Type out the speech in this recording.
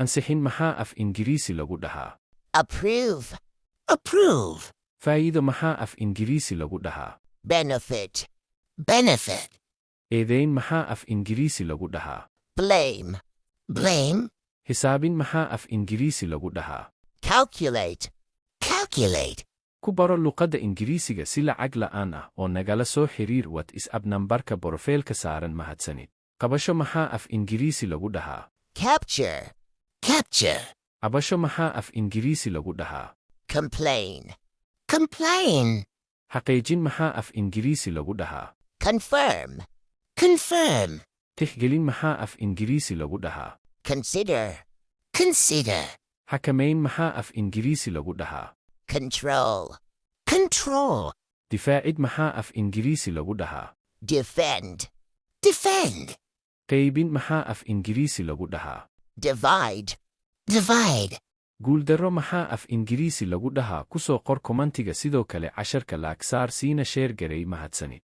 Ansixin maxaa af Ingiriisi lagu dhahaa? Approve. Approve. Faa'iido maxaa af Ingiriisi lagu dhahaa? Benefit. Benefit. Eedayn maxaa af Ingiriisi lagu dhahaa? Blame. Blame. Hisaabin maxaa af Ingiriisi lagu dhahaa? Calculate. Calculate. Ku baro luqadda Ingiriisiga si lacag la'aan ah oo nagala soo xiriir WhatsApp nambarka borofiilka saaran mahadsanid. Qabasho maxaa af Ingiriisi lagu dhahaa? Capture. Capture. Cabasho maxaa af Ingiriisi lagu dhahaa? Complain. Complain. Xaqiijin maxaa af Ingiriisi lagu dhahaa? Confirm. Confirm. Tixgelin maxaa af Ingiriisi lagu dhahaa? Consider. Consider. Xakamayn maxaa af Ingiriisi lagu dhahaa? Control. Control. Difaacid maxaa af Ingiriisi lagu dhahaa? Defend. Defend. Qaybin maxaa af Ingiriisi lagu dhahaa? Divide. Divide. Guuldarro maxaa af Ingiriisi lagu dhahaa? Ku soo qor kommentiga sidoo kale casharka laag saar siina sheer garay mahadsanid.